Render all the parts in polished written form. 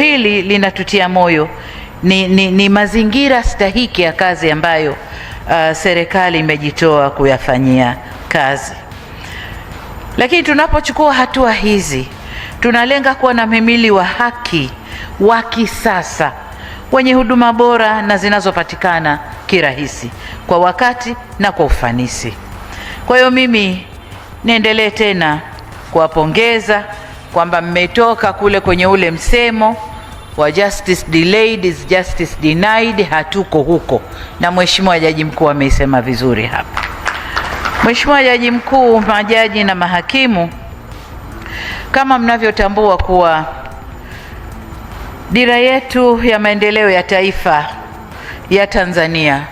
hili linatutia moyo, ni mazingira stahiki ya kazi ambayo serikali imejitoa kuyafanyia kazi. Lakini tunapochukua hatua hizi, tunalenga kuwa na mhimili wa haki wa kisasa wenye huduma bora na zinazopatikana kirahisi, kwa wakati na kwa ufanisi. Kwa hiyo mimi niendelee tena kuwapongeza kwamba mmetoka kule kwenye ule msemo wa justice delayed is justice denied. Hatuko huko, na Mheshimiwa Jaji Mkuu ameisema vizuri hapa. Mheshimiwa Jaji Mkuu, majaji na mahakimu, kama mnavyotambua kuwa dira yetu ya maendeleo ya taifa ya Tanzania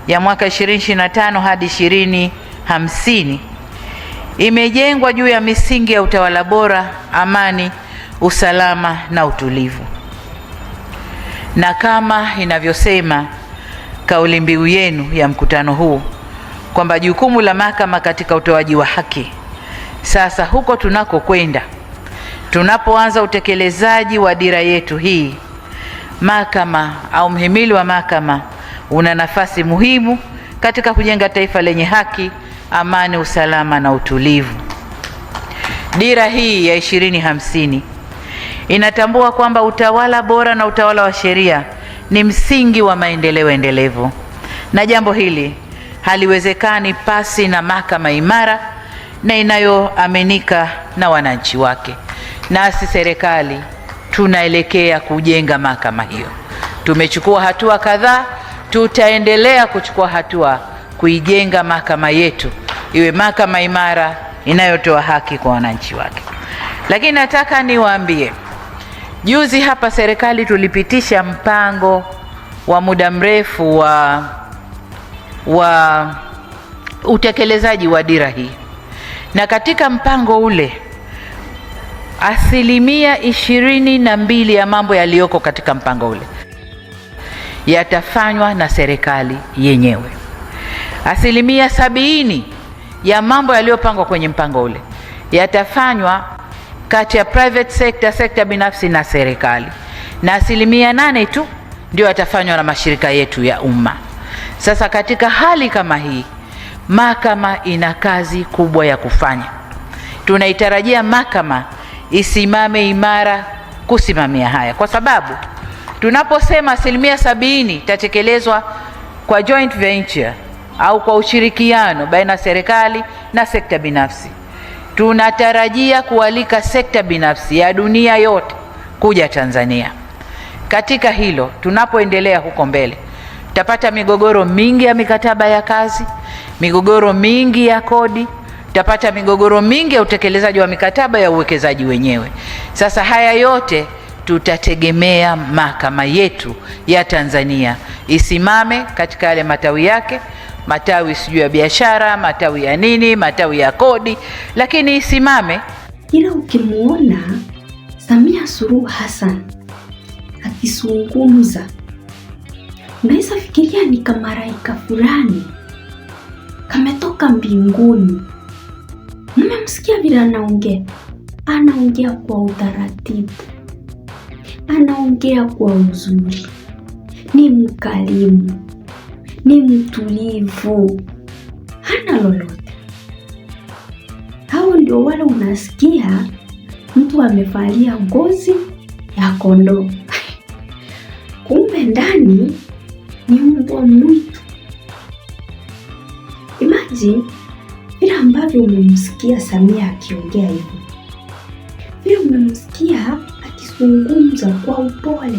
ya mwaka 2025 hadi 2050 imejengwa juu ya misingi ya utawala bora, amani, usalama na utulivu. Na kama inavyosema kauli mbiu yenu ya mkutano huu kwamba jukumu la mahakama katika utoaji wa haki. Sasa huko tunakokwenda, tunapoanza utekelezaji wa dira yetu hii, mahakama au mhimili wa mahakama una nafasi muhimu katika kujenga taifa lenye haki, amani, usalama na utulivu. Dira hii ya 2050 inatambua kwamba utawala bora na utawala wa sheria ni msingi wa maendeleo endelevu, na jambo hili haliwezekani pasi na mahakama imara na inayoaminika na wananchi wake. Nasi serikali tunaelekea kujenga mahakama hiyo. Tumechukua hatua kadhaa, tutaendelea kuchukua hatua kuijenga mahakama yetu iwe mahakama imara inayotoa haki kwa wananchi wake. Lakini nataka niwaambie, juzi hapa serikali tulipitisha mpango wa muda mrefu wa utekelezaji wa dira hii, na katika mpango ule 22% ya mambo yaliyoko katika mpango ule yatafanywa na serikali yenyewe. 70% ya mambo yaliyopangwa kwenye mpango ule yatafanywa kati ya private sector, sekta binafsi na serikali, na 8% tu ndio yatafanywa na mashirika yetu ya umma. Sasa katika hali kama hii, mahakama ina kazi kubwa ya kufanya. Tunaitarajia mahakama isimame imara kusimamia haya, kwa sababu tunaposema 70% itatekelezwa kwa joint venture au kwa ushirikiano baina ya serikali na sekta binafsi, tunatarajia kualika sekta binafsi ya dunia yote kuja Tanzania. Katika hilo, tunapoendelea huko mbele, tutapata migogoro mingi ya mikataba ya kazi, migogoro mingi ya kodi, tutapata migogoro mingi ya utekelezaji wa mikataba ya uwekezaji wenyewe. Sasa haya yote tutategemea mahakama yetu ya Tanzania isimame katika yale matawi yake, matawi sijui ya biashara, matawi ya nini, matawi ya kodi, lakini isimame. Ila ukimuona Samia Suluhu Hassan akizungumza, unaweza fikiria ni kama malaika fulani kametoka mbinguni. Mmemsikia vile anaongea kwa utaratibu, anaongea kwa uzuri, ni mkarimu, ni mtulivu, hana lolote. Hao ndio wale unasikia mtu amevalia ngozi ya kondoo kumbe ndani ni mbwa mwitu. Imagine vile ambavyo umemsikia Samia akiongea hivyo, vile umemsikia akizungumza kwa upole,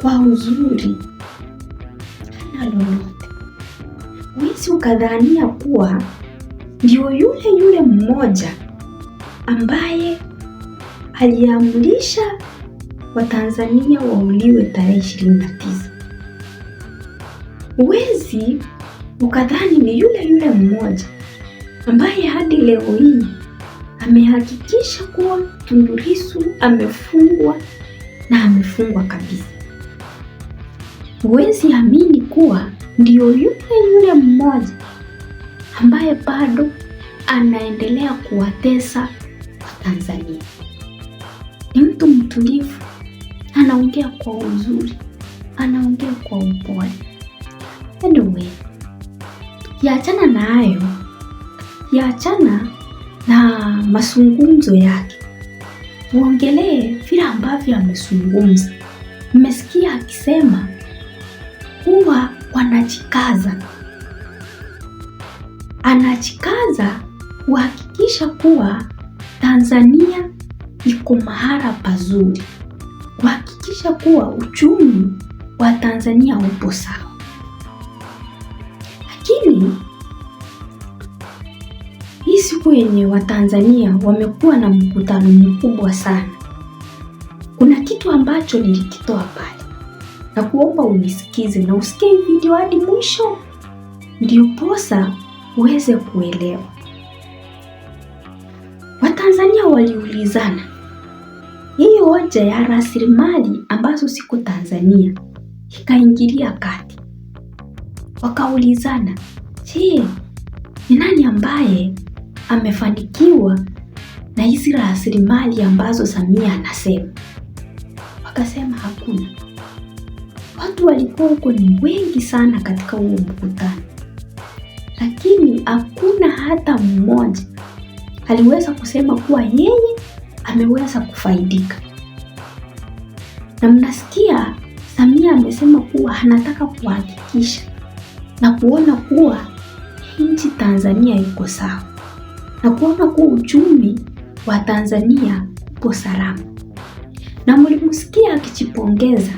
kwa uzuri, hana lolote. Huwezi ukadhania kuwa ndio yule mmoja ambaye aliamrisha Watanzania wauliwe tarehe 29. Huwezi ukadhani ni yule mmoja ambaye hadi leo hii amehakikisha kuwa Tundu Lissu amefungwa, na amefungwa kabisa. Huwezi amini kuwa ndio yule mmoja ambaye bado anaendelea kuwatesa Watanzania. Ni mtu mtulivu, anaongea kwa uzuri, anaongea kwa upole. Anyway, kiachana na hayo, kiachana na mazungumzo yake, tuongelee vile ambavyo amezungumza. Mmesikia akisema kuwa wanajikaza, anajikaza kuhakikisha kuwa Tanzania iko mahala pazuri, kuhakikisha kuwa uchumi wa Tanzania upo sawa. Lakini hii siku yenye Watanzania wamekuwa na mkutano mkubwa sana, kuna kitu ambacho nilikitoa pale na kuomba unisikize na usikie video hadi mwisho ndio posa uweze kuelewa. Watanzania waliulizana hii hoja ya rasilimali ambazo siko Tanzania, ikaingilia kati. Wakaulizana, je, ni nani ambaye amefanikiwa na hizi rasilimali ambazo Samia anasema? Wakasema hakuna. Watu walikuwa huko ni wengi sana katika huo mkutano, lakini hakuna hata mmoja aliweza kusema kuwa yeye ameweza kufaidika. Na mnasikia Samia amesema kuwa anataka kuhakikisha na kuona kuwa nchi Tanzania iko sawa na kuona kuwa uchumi wa Tanzania upo salama. Na mlimsikia akijipongeza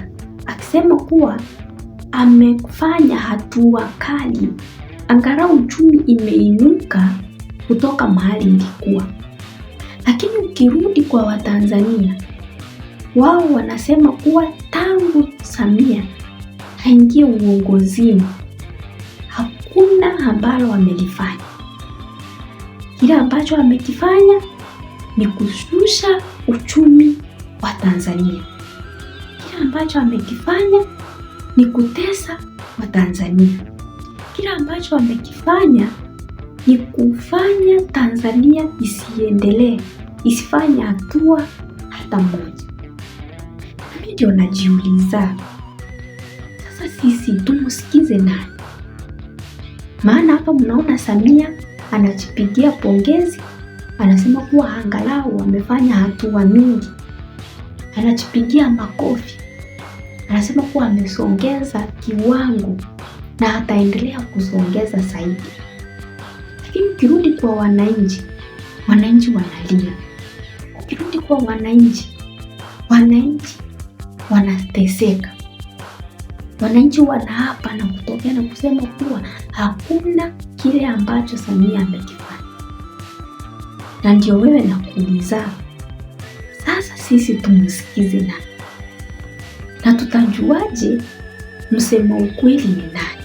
akisema kuwa amefanya hatua kali, angalau uchumi imeinuka kutoka mahali ilikuwa. Lakini ukirudi kwa Watanzania, wao wanasema kuwa tangu Samia aingie uongozini hakuna ambalo amelifanya. Kile ambacho amekifanya ni kushusha uchumi wa Tanzania. Kile ambacho amekifanya ni kutesa Watanzania. Kile ambacho amekifanya ni kufanya Tanzania isiendelee, isifanye hatua hata moja. Mimi ndio najiuliza, sasa sisi tumsikize nani? Maana hapa mnaona Samia anajipigia pongezi, anasema kuwa angalau amefanya hatua mingi, anajipigia makofi, anasema kuwa amesongeza kiwango na ataendelea kusongeza zaidi. Lakini ukirudi kwa wananchi, wananchi wanalia. Ukirudi kwa wananchi, wananchi wanateseka. Wananchi wanaapa na kutokea na kusema kuwa hakuna kile ambacho Samia amekifanya. Na ndio wewe nakuuliza, sasa sisi tumsikize nani? Na tutajuaje msema ukweli ni nani?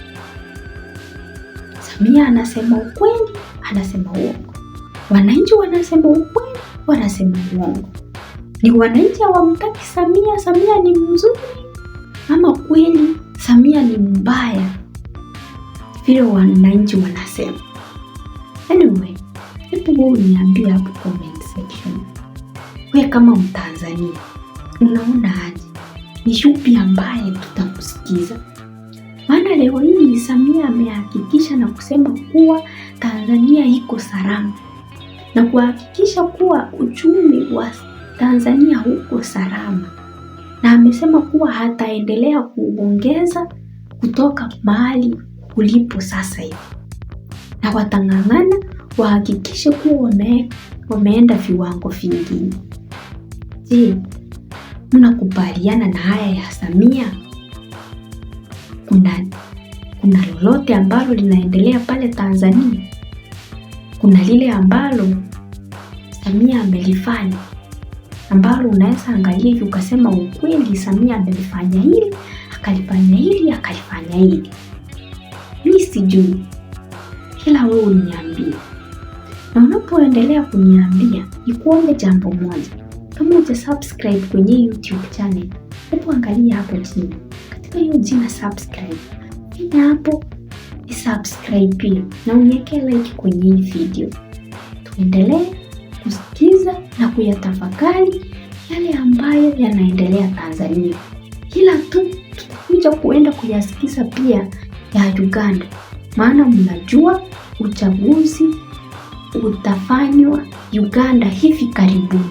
Samia anasema ukweli, anasema uongo. Wananchi wanasema ukweli, wanasema uongo. Ni wananchi hawamtaki Samia, Samia ni mzuri, ama kweli Samia ni mbaya vile wananchi wanasema? Anyway, hebu wewe niambie hapo comment section. Wewe kama Mtanzania unaona aje? Ni yupi ambaye tutamsikiza? Maana leo hii Samia amehakikisha na kusema kuwa Tanzania iko salama na kuhakikisha kuwa uchumi wa Tanzania uko salama, na amesema kuwa hataendelea kuongeza kutoka mahali ulipo sasa hivi, na watang'ang'ana wahakikishe kuwa wameenda viwango vingine. Je, mnakubaliana na haya ya Samia? Kuna lolote ambalo linaendelea pale Tanzania? Kuna lile ambalo Samia amelifanya ambalo unaweza angalia hivi ukasema ukweli Samia amelifanya hili, akalifanya hili, akalifanya hili? Mimi sijui, kila wewe uniambie. Na unapoendelea kuniambia, nikuombe jambo moja. Kama hujasubscribe kwenye YouTube channel, hebu angalia hapo chini katika hiyo jina subscribe, finya hapo ni subscribe pia na uniweke like kwenye hii video. Tuendelee kusikiza na kuyatafakari yale ambayo yanaendelea Tanzania, ila tu kuja kuenda kuyasikiza pia ya Uganda, maana mnajua uchaguzi utafanywa Uganda hivi karibuni.